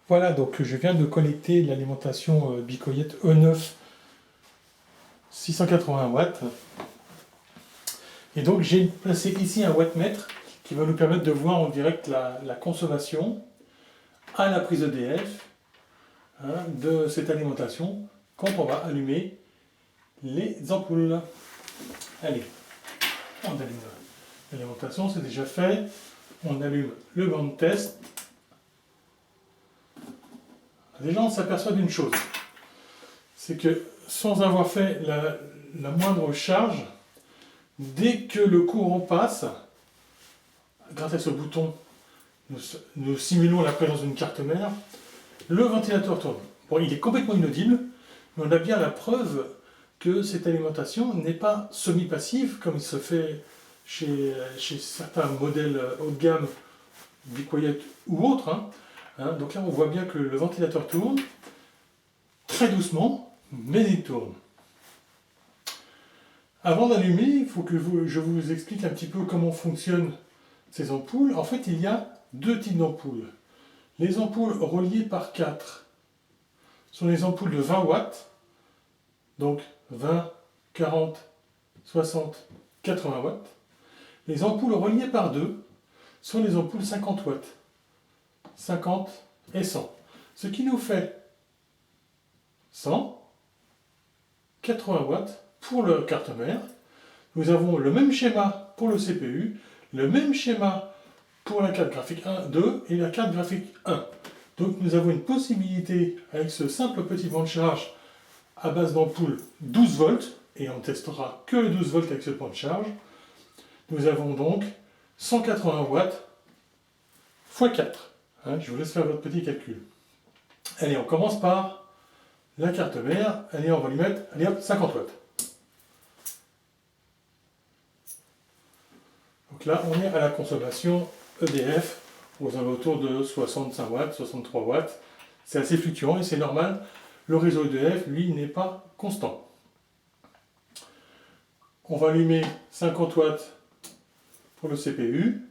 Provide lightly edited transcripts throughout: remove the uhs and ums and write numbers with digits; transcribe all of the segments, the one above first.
Voilà, donc je viens de connecter l'alimentation Bicoyet E9 680 watts. Et donc j'ai placé ici un wattmètre qui va nous permettre de voir en direct la consommation à la prise EDF de cette alimentation quand on va allumer les ampoules. Allez, on allume l'alimentation, c'est déjà fait. On allume le banc de test. Déjà, on s'aperçoit d'une chose, c'est que sans avoir fait la moindre charge, dès que le courant passe, grâce à ce bouton, nous simulons la présence d'une carte mère, le ventilateur tourne. Bon, il est complètement inaudible, mais on a bien la preuve que cette alimentation n'est pas semi-passive, comme il se fait chez certains modèles haut de gamme, Bicoyet ou autres. Donc là, on voit bien que le ventilateur tourne, très doucement, mais il tourne. Avant d'allumer, il faut que je vous explique un petit peu comment fonctionnent ces ampoules. En fait, il y a deux types d'ampoules. Les ampoules reliées par 4 sont les ampoules de 20 watts, donc 20, 40, 60, 80 watts. Les ampoules reliées par 2 sont les ampoules 50 watts, 50 et 100. Ce qui nous fait 100, 80 watts pour le carte mère. Nous avons le même schéma pour le CPU, le même schéma pour la carte graphique 1, 2 et la carte graphique 1. Donc nous avons une possibilité avec ce simple petit banc de charge à base d'ampoule 12 volts, et on testera que le 12 volts avec ce banc de charge. Nous avons donc 180 watts x 4. Je vous laisse faire votre petit calcul. Allez, on commence par la carte mère. Allez, on va lui mettre, allez hop, 50 watts. Donc là, on est à la consommation EDF aux alentours de 65 watts, 63 watts. C'est assez fluctuant et c'est normal. Le réseau EDF, lui, n'est pas constant. On va allumer 50 watts pour le CPU.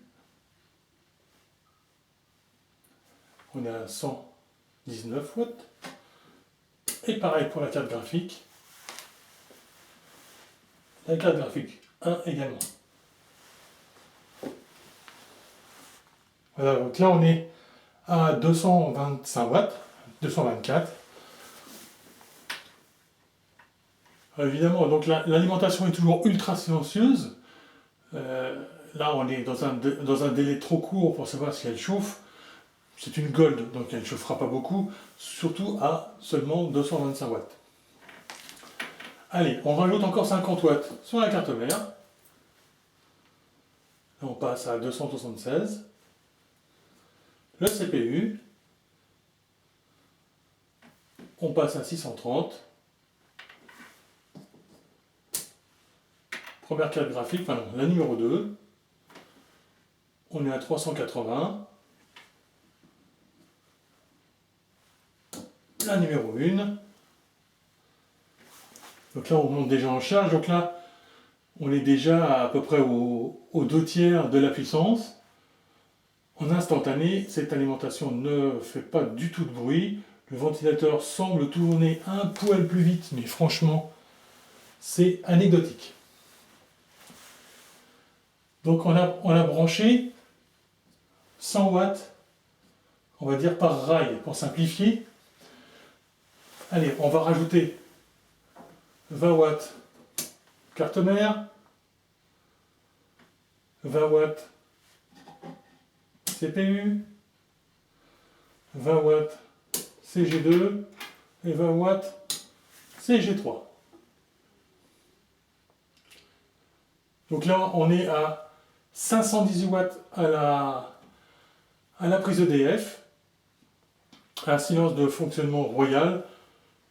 On est à 119 watts. Et pareil pour la carte graphique. La carte graphique 1 également. Voilà, donc là on est à 225 watts, 224. Évidemment, donc l'alimentation est toujours ultra silencieuse. Là on est dans un délai trop court pour savoir si elle chauffe. C'est une Gold, donc elle ne chauffera pas beaucoup, surtout à seulement 225 watts. Allez, on rajoute encore 50 watts sur la carte mère. Là, on passe à 276. Le CPU, on passe à 630. Première carte graphique, enfin non, la numéro 2. On est à 380. La numéro 1. Donc là, on monte déjà en charge. Donc là, on est déjà à peu près aux 2/3 de la puissance. En instantané, cette alimentation ne fait pas du tout de bruit. Le ventilateur semble tourner un poil plus vite, mais franchement, c'est anecdotique. Donc on a branché 100 watts, on va dire par rail, pour simplifier. Allez, on va rajouter 20 watts carte mère, 20 watts CPU, 20 watts CG2 et 20 watts CG3. Donc là, on est à 518 watts à la prise EDF, un silence de fonctionnement royal.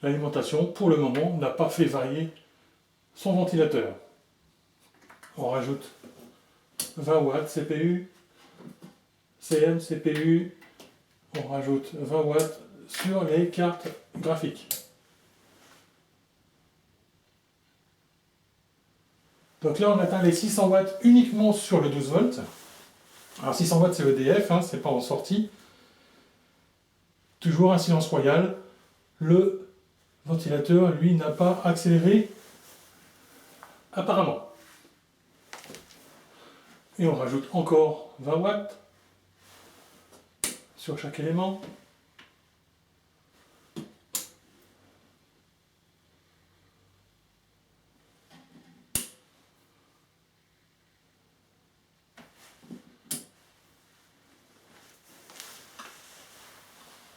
L'alimentation, pour le moment, n'a pas fait varier son ventilateur. On rajoute 20 watts CPU, CM, CPU, on rajoute 20 watts sur les cartes graphiques. Donc là, on atteint les 600 watts uniquement sur le 12 volts. Alors 600 watts, c'est EDF, c'est pas en sortie. Toujours un silence royal. Le ventilateur, lui, n'a pas accéléré apparemment. Et on rajoute encore 20 watts sur chaque élément.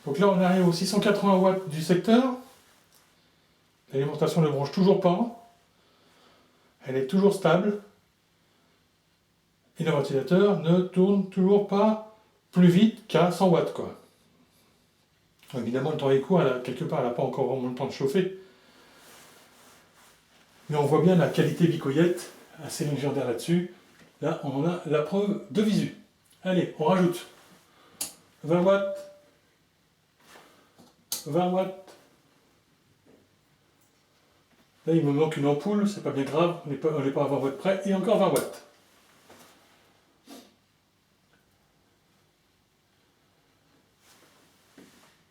Donc là, on arrive aux 680 watts du secteur. L'alimentation ne branche toujours pas. Elle est toujours stable. Et le ventilateur ne tourne toujours pas plus vite qu'à 100 watts, quoi. Évidemment, le temps est court, quelque part, elle n'a pas encore vraiment le temps de chauffer. Mais on voit bien la qualité bicoyette, assez légendaire là-dessus. Là, on a la preuve de visu. Allez, on rajoute 20 watts, 20 watts. Là, il me manque une ampoule, c'est pas bien grave, on n'est pas à 20 watts près, et encore 20 watts.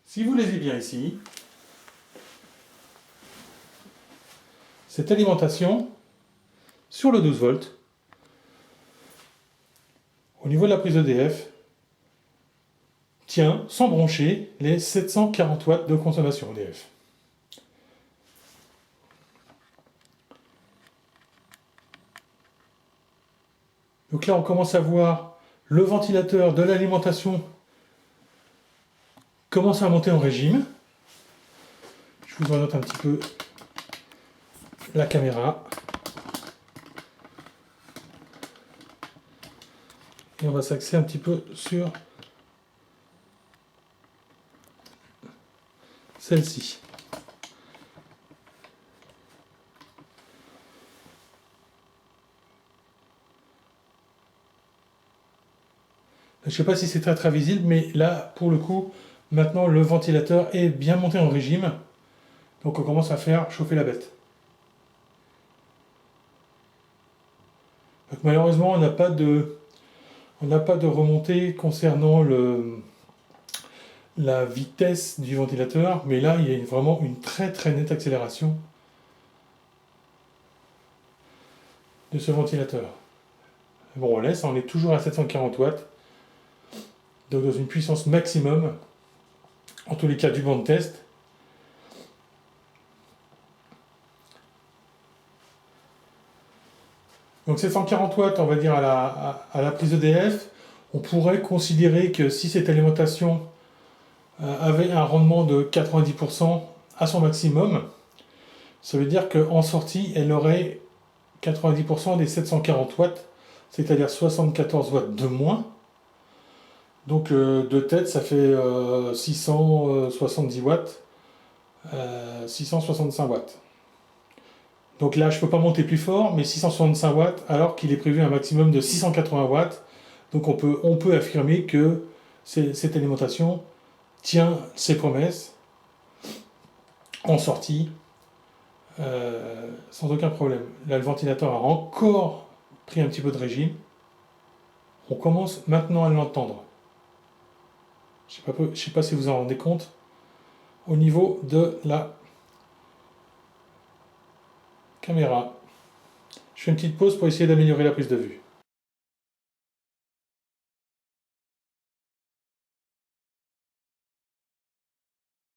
Si vous lisez bien ici, cette alimentation sur le 12 volts, au niveau de la prise EDF, tient sans broncher les 740 watts de consommation EDF. Donc là, on commence à voir le ventilateur de l'alimentation commence à monter en régime. Je vous oriente un petit peu la caméra. Et on va s'axer un petit peu sur celle-ci. Je ne sais pas si c'est très visible, mais là, pour le coup, maintenant le ventilateur est bien monté en régime. Donc on commence à faire chauffer la bête. Donc malheureusement, on n'a pas de remontée concernant la vitesse du ventilateur, mais là, il y a vraiment une très très nette accélération de ce ventilateur. Bon, on laisse, on est toujours à 740 watts. Donc dans une puissance maximum, en tous les cas du banc de test. Donc 740 watts, on va dire à la prise EDF, on pourrait considérer que si cette alimentation avait un rendement de 90% à son maximum, ça veut dire qu'en sortie, elle aurait 90% des 740 watts, c'est-à-dire 74 watts de moins. Donc de tête, ça fait 670 watts, 665 watts. Donc là, je ne peux pas monter plus fort, mais 665 watts, alors qu'il est prévu un maximum de 680 watts. Donc on peut affirmer que cette alimentation tient ses promesses en sortie, sans aucun problème. Là, le ventilateur a encore pris un petit peu de régime. On commence maintenant à l'entendre. Je ne sais pas si vous en rendez compte, au niveau de la caméra. Je fais une petite pause pour essayer d'améliorer la prise de vue.